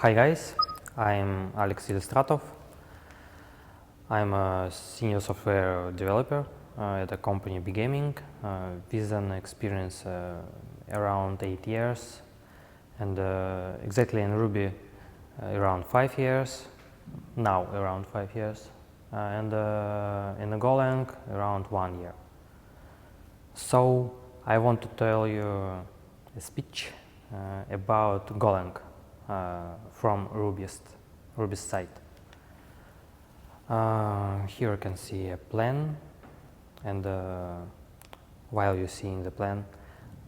Hi guys, I'm Elistratov. I'm a senior software developer at a company Gaming with an experience around 8 years and exactly in Ruby around 5 years, now around 5 years, and in Golang around 1 year. So I want to tell you a speech about Golang from Ruby's side. Here you can see a plan, and while you're seeing the plan,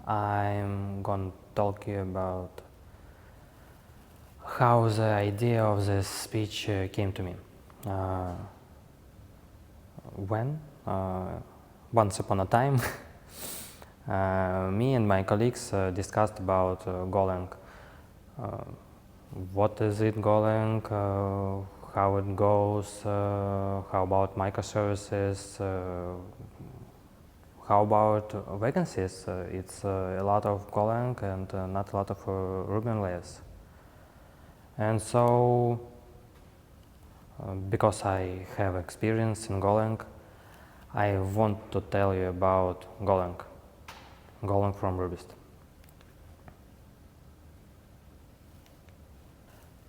I'm going to talk to you about how the idea of this speech came to me. Once upon a time, me and my colleagues discussed about Golang. What is it, Golang? How it goes? How about microservices? How about vacancies? It's a lot of Golang and not a lot of Ruby on layers. And so, because I have experience in Golang, I want to tell you about Golang from Ruby.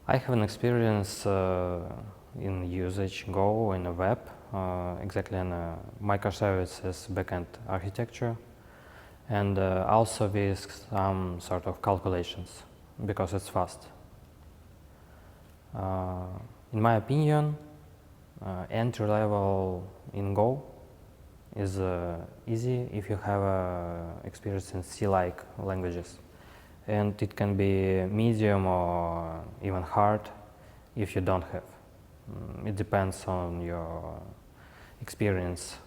I have an experience in usage Go in a web, exactly in a microservices backend architecture, and also with some sort of calculations, because it's fast. In my opinion, entry level in Go is easy if you have experience in C-like languages. And it can be medium or even hard if you don't have. It depends on your experience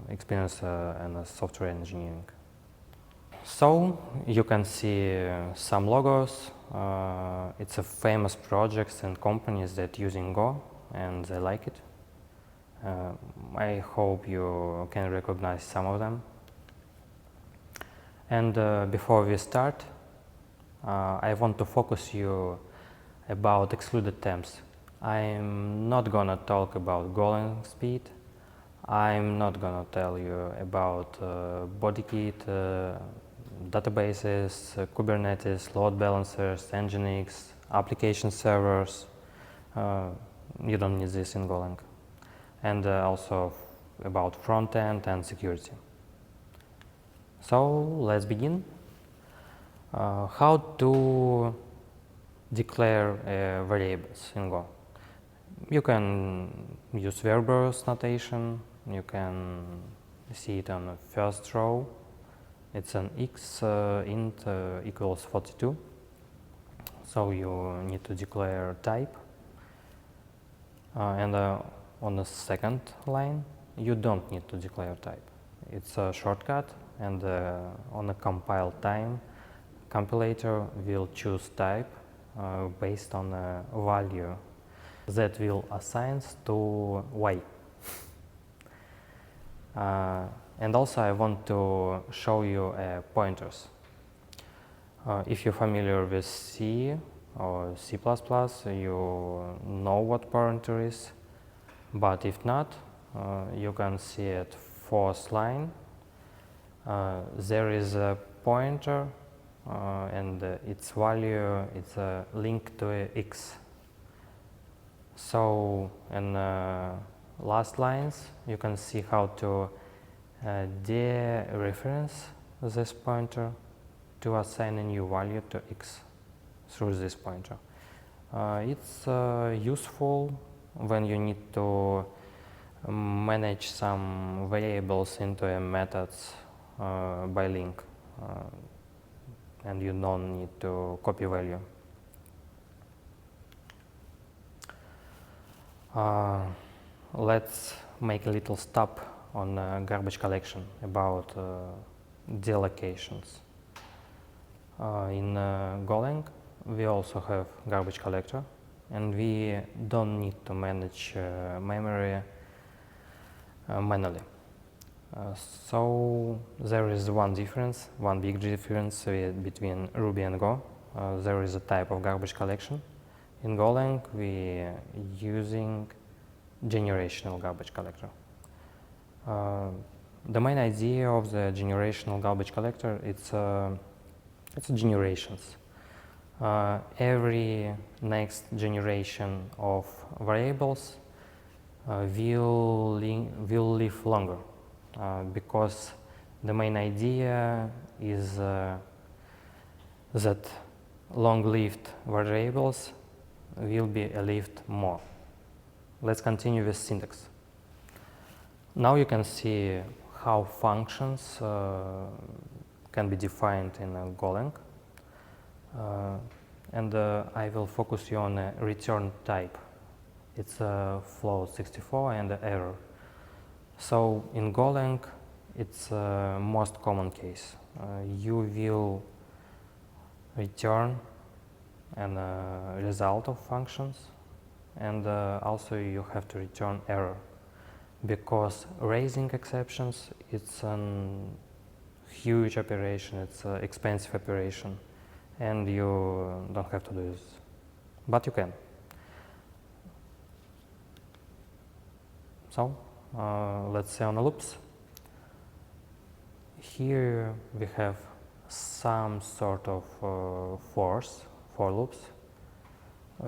in software engineering. So you can see some logos. It's a famous projects and companies that using Go and they like it. I hope you can recognize some of them. And before we start, I want to focus you about excluded temps. I'm not gonna talk about Golang speed. I'm not gonna tell you about BodyKit, databases, Kubernetes, load balancers, Nginx, application servers. You don't need this in Golang. And also about front end and security. So let's begin. How to declare variables in Go. You can use verbose notation. You can see it on the first row. It's an x int equals 42. So you need to declare type. And on the second line, you don't need to declare type. It's a shortcut, and on the compile time, compilator will choose type based on a value that will assign to y. And also I want to show you pointers. If you're familiar with C or C++, you know what pointer is, but if not, you can see at fourth line, there is a pointer and its value is a link to a x. So in last lines you can see how to dereference this pointer to assign a new value to x through this pointer. It's useful when you need to manage some variables into a methods by link. And you don't need to copy value. Let's make a little stop on garbage collection about deallocations. In Golang, we also have garbage collector, and we don't need to manage memory manually. So there is one big difference between Ruby and Go. There is a type of garbage collection in Golang we using generational garbage collector. The main idea of the generational garbage collector it's generations. Every next generation of variables will live longer because the main idea is that long-lived variables will be lived more. Let's continue with syntax. Now you can see how functions can be defined in Golang. And I will focus you on a return type. It's float 64 and error. So in Golang, it's most common case. You will return a result of functions, and also you have to return error, because raising exceptions it's a huge operation, it's an expensive operation, and you don't have to do this, but you can. So let's say on the loops. Here we have some sort of for loops.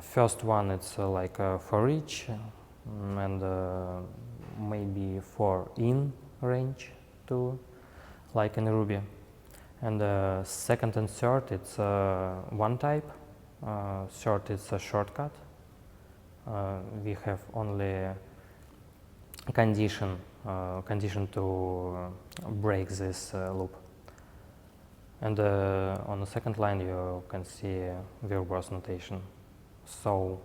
First one it's like for each and maybe for in range too, like in Ruby. And second and third it's one type. Third it's a shortcut. We have only condition to break this loop. And on the second line you can see verbose notation. So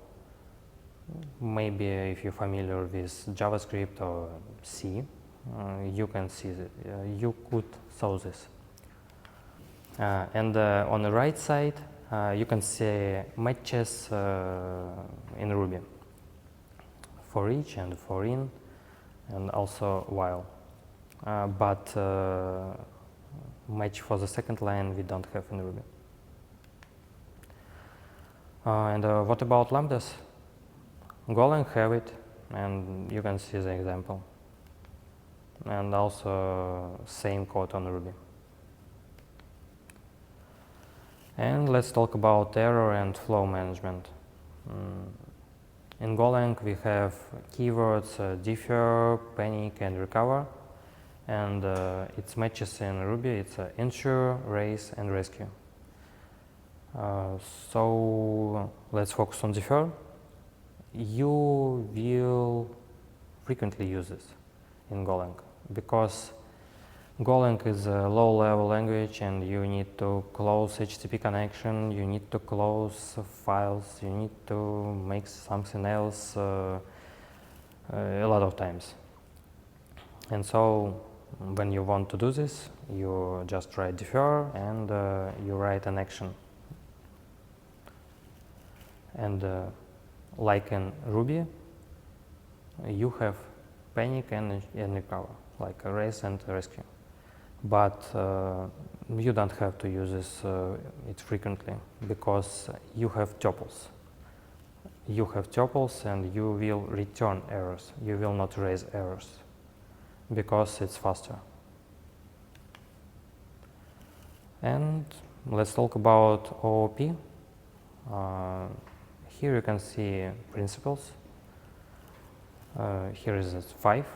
maybe if you're familiar with JavaScript or C, you can see that you could solve this. And on the right side you can see matches in Ruby, for each and for in, and also while. But match for the second line we don't have in Ruby. And what about Lambdas? Golang have it, and you can see the example. And also same code on Ruby. And let's talk about error and flow management. In Golang we have keywords defer, panic, and recover. And its matches in Ruby, it's ensure, raise, and rescue. So let's focus on defer. You will frequently use this in Golang because Golang is a low-level language, and you need to close HTTP connection, you need to close files, you need to make something else a lot of times. And so when you want to do this, you just write defer and you write an action. And like in Ruby, you have panic and recover, like a raise and rescue. But you don't have to use this it frequently because you have tuples. You have tuples and you will return errors. You will not raise errors because it's faster. And let's talk about OOP. Here you can see principles. Here is 5.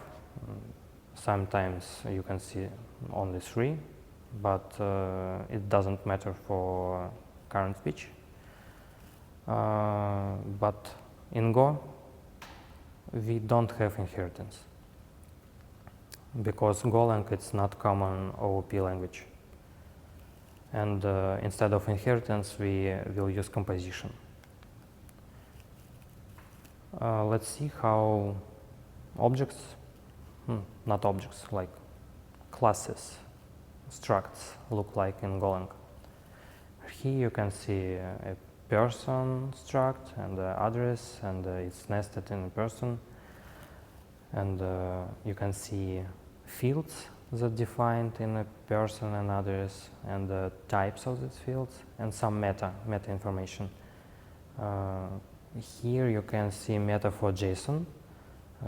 Sometimes you can see only 3, but it doesn't matter for current speech. But in Go, we don't have inheritance because Golang it's not common OOP language. And instead of inheritance, we will use composition. Let's see how objects, not objects, like classes, structs look like in Golang. Here you can see a person struct and address, and it's nested in a person. And you can see fields that defined in a person and address, and the types of these fields, and some meta information. Here you can see meta for JSON.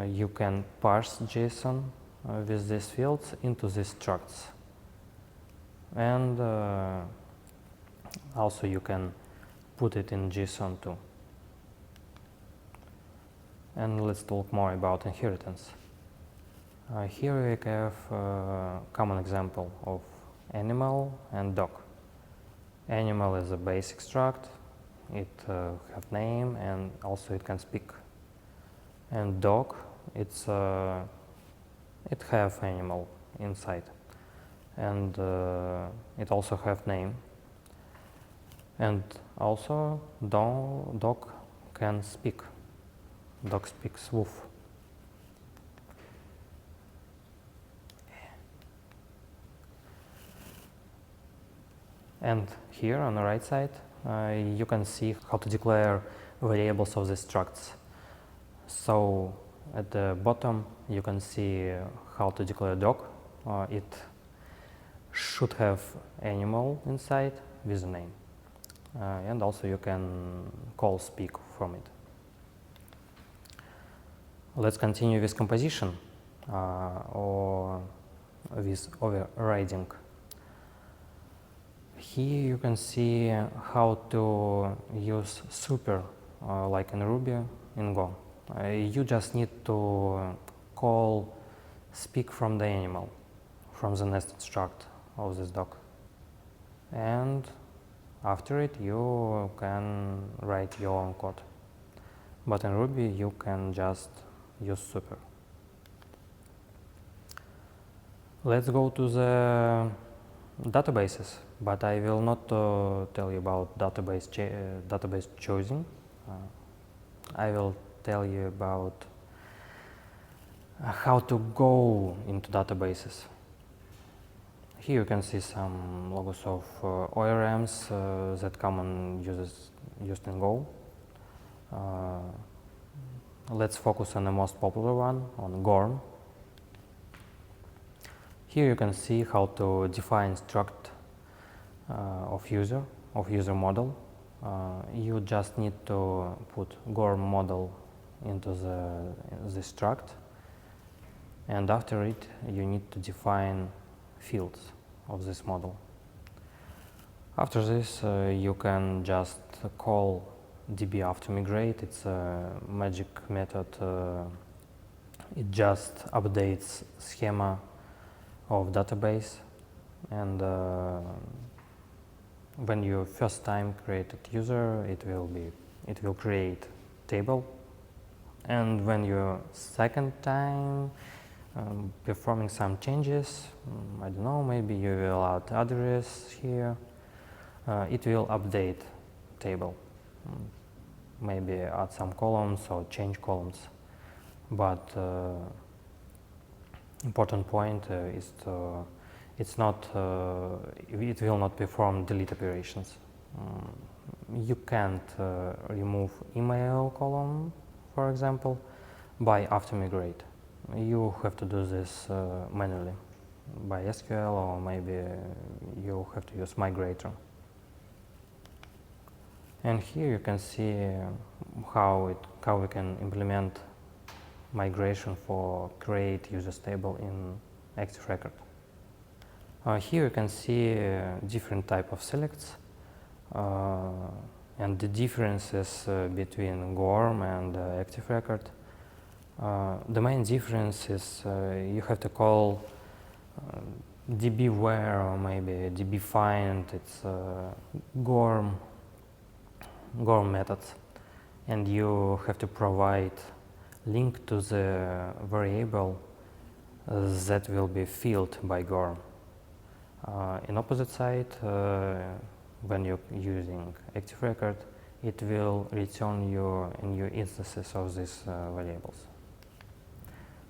You can parse JSON with these fields into these structs. And also you can put it in JSON too. And let's talk more about inheritance. Here we have a common example of animal and dog. Animal is a basic struct. It have name and also it can speak. And dog, it have animal inside, and it also have name. And also dog can speak. Dog speaks woof. And here on the right side, you can see how to declare variables of the structs. So at the bottom, you can see how to declare dog. It should have animal inside with a name. And also you can call speak from it. Let's continue with composition or with overriding. Here you can see how to use super like in Ruby in Go. You just need to call speak from the animal, from the nested struct of this dog. And after it you can write your own code. But in Ruby you can just use super. Let's go to the databases, but I will not tell you about database choosing. I will tell you about how to go into databases. Here you can see some logos of ORMs that common used in Go. Let's focus on the most popular one, on GORM. Here you can see how to define struct of user model. You just need to put GORM model into the struct, and after it you need to define fields of this model. After this you can just call db after migrate. It's a magic method. It just updates schema of database, and when you first time created user, it will create table, and when you second time performing some changes, I don't know, maybe you will add address here, it will update table, maybe add some columns or change columns. But important point is it will not perform delete operations. You can't remove email column, for example, by after migrate. You have to do this manually by SQL, or maybe you have to use migrator. And here you can see how we can implement migration for create users table in ActiveRecord. Here you can see different type of selects and the differences between GORM and ActiveRecord. The main difference is you have to call db_where or maybe db_find. It's GORM methods, and you have to provide link to the variable that will be filled by GORM. In opposite side, when you're using ActiveRecord, it will return you new instances of these variables.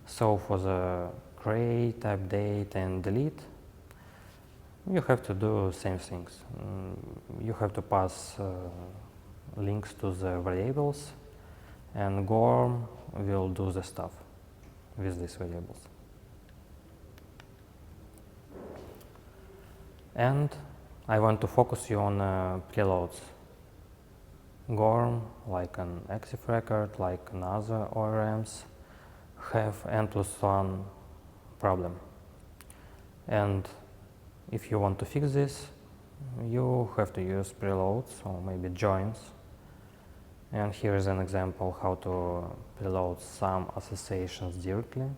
So for the create, update, and delete, you have to do same things. You have to pass links to the variables, and GORM will do the stuff with these variables. And I want to focus you on preloads. GORM, like an ActiveRecord, like another ORMs, have n+1 problem. And if you want to fix this, you have to use preloads or maybe joins. And here is an example how to preload some associations directly.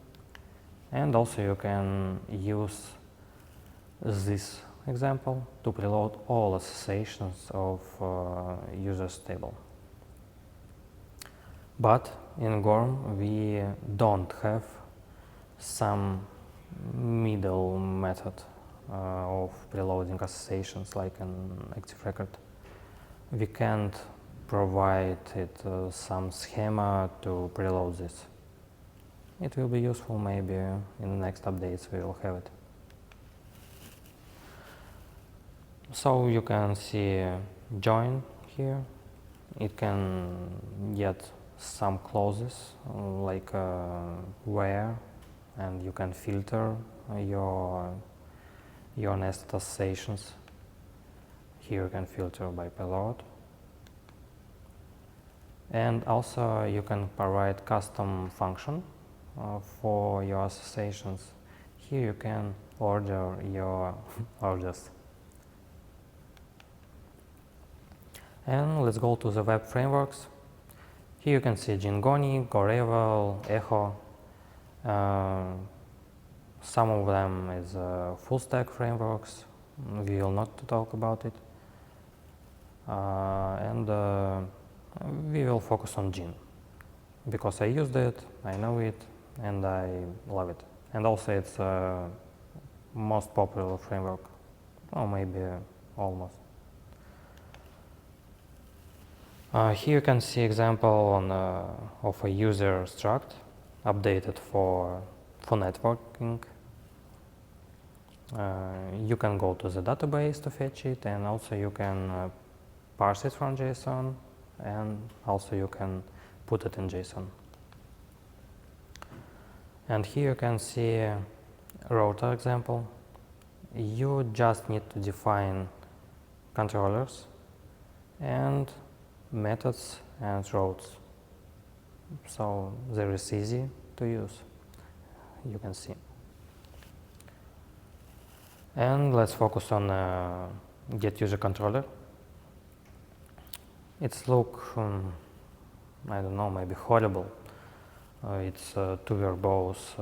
And also you can use this example to preload all associations of users table. But in GORM we don't have some middle method of preloading associations like an ActiveRecord. We can't provide it some schema to preload this. It will be useful maybe in the next updates we will have it. So you can see join here. It can get some clauses like where, and you can filter your nested associations. Here you can filter by payload. And also you can provide custom function for your associations. Here you can order your orders. And let's go to the web frameworks. Here you can see Ginkgo, Goreval, Echo. Some of them is full stack frameworks. We will not talk about it. And we will focus on Gin because I used it, I know it, and I love it. And also it's most popular framework, or maybe almost. Here you can see example of a user struct updated for networking. You can go to the database to fetch it, and also you can parse it from JSON, and also you can put it in JSON. And here you can see a router example. You just need to define controllers and methods and routes. So there is easy to use, you can see. And let's focus on get user controller. It's look, I don't know, maybe horrible. It's too verbose,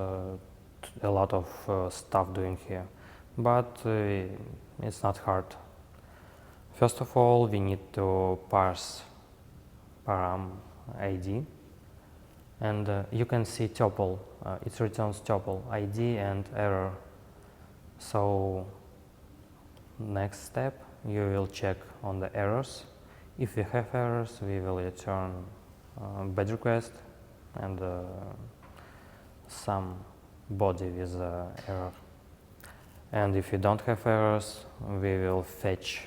a lot of stuff doing here, but it's not hard. First of all, we need to parse param ID, and you can see tuple. It returns tuple ID and error. So next step, you will check on the errors. If we have errors, we will return badge request and some body with error. And if we don't have errors, we will fetch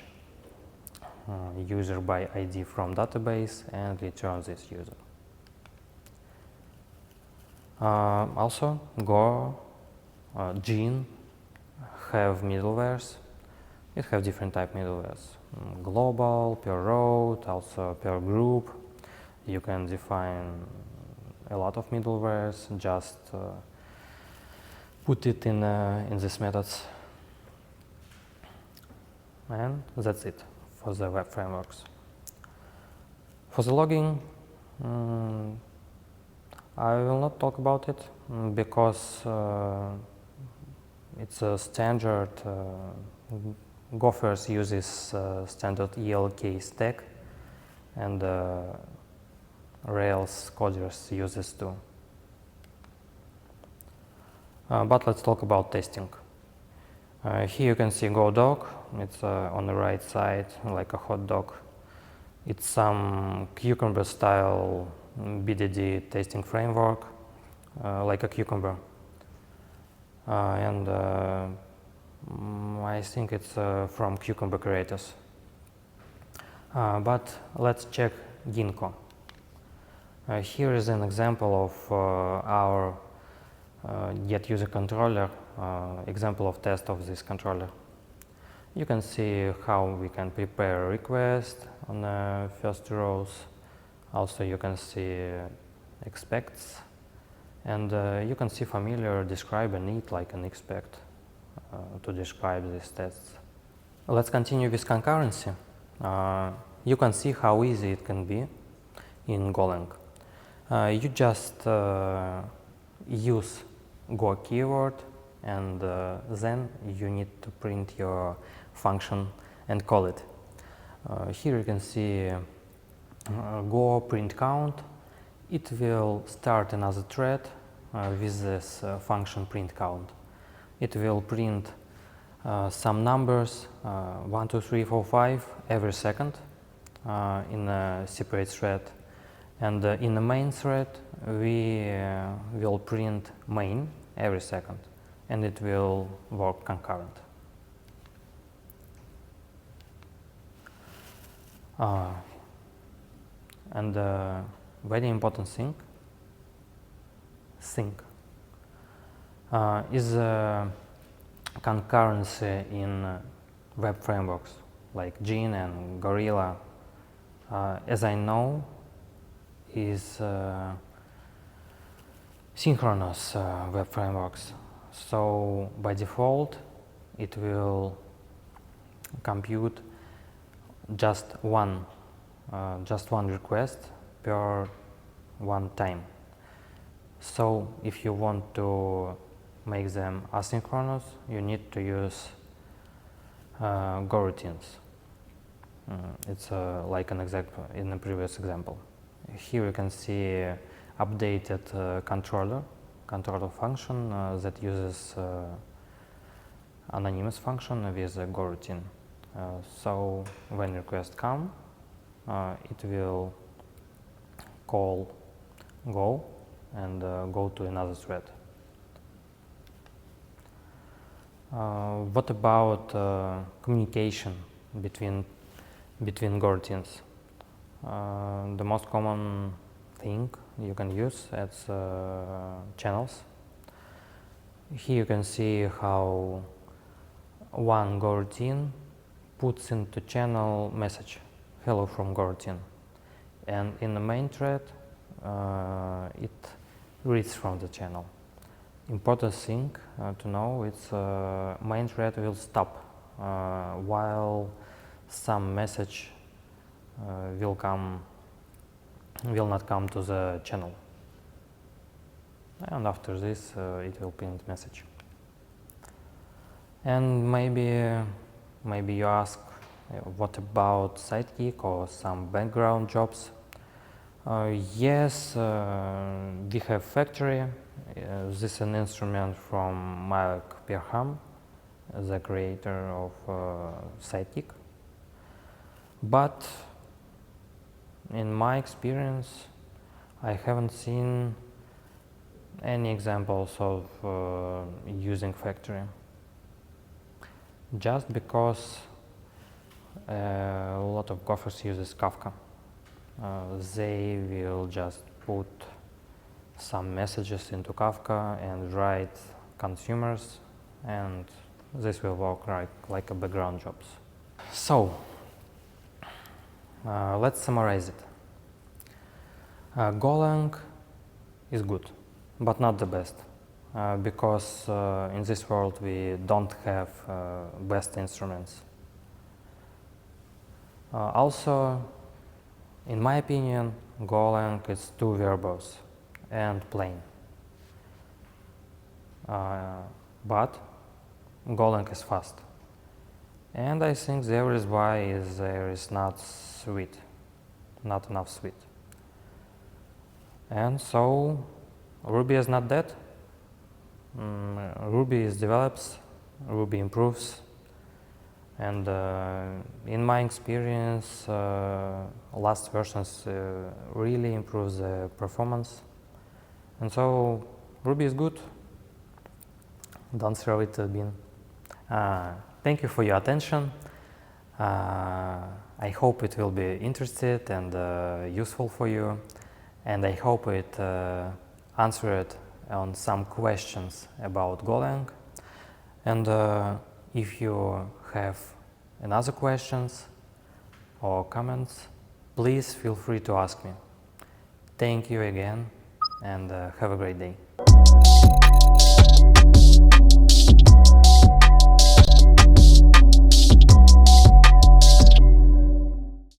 user by ID from database and return this user. Also, Go, Gin have middlewares. It have different type middlewares. Global, per route, also per group. You can define a lot of middlewares, just put it in these methods. And that's it for the web frameworks. For the logging, I will not talk about it because it's a standard. Gophers uses standard ELK stack, and Rails coders use this too. But let's talk about testing. Here you can see GoDoc. It's on the right side, like a hot dog. It's some Cucumber style BDD testing framework, like a Cucumber. And I think it's from Cucumber creators. But let's check Ginkgo. Here is an example of our get user controller, example of test of this controller. You can see how we can prepare a request on the first rows. Also you can see expects, and you can see familiar describe and need like an expect to describe these tests. Let's continue with concurrency. You can see how easy it can be in Golang. You just use Go keyword, and then you need to print your function and call it. Here you can see Go print count. It will start another thread with this function print count. It will print some numbers 1, 2, 3, 4, 5 every second in a separate thread, and in the main thread we will print main every second, and it will work concurrent. And very important thing is concurrency in web frameworks like Gin and Gorilla. As I know, is synchronous web frameworks. So by default, it will compute just one request per one time. So if you want to make them asynchronous, you need to use Goroutines. It's like an example in the previous example. Here you can see updated controller function that uses anonymous function with a Goroutine. So when requests come, it will call Go and go to another thread. What about communication between Goroutines? The most common thing you can use is channels. Here you can see how one Goroutine puts into channel message, hello from Goroutine, and in the main thread it reads from the channel. Important thing to know is main thread will stop while some message will not come to the channel, and after this it will print message. And maybe you ask, what about sidekick or some background jobs? Yes, we have factory. This is an instrument from Mike Perham, the creator of sidekick. But in my experience, I haven't seen any examples of using factory. Just because a lot of Gophers uses Kafka. They will just put some messages into Kafka and write consumers, and this will work like a background jobs. So let's summarize it. Golang is good, but not the best, because in this world we don't have best instruments. Also, in my opinion, Golang is too verbose and plain. But Golang is fast, and I think there is why there is not enough sweet. And so Ruby is not dead. Ruby develops, Ruby improves, and in my experience, last versions really improve the performance. And so Ruby is good. Don't throw it to the bin. Thank you for your attention. I hope it will be interesting and useful for you, and I hope it answered on some questions about Golang. And if you have another questions or comments, please feel free to ask me. Thank you again, and have a great day.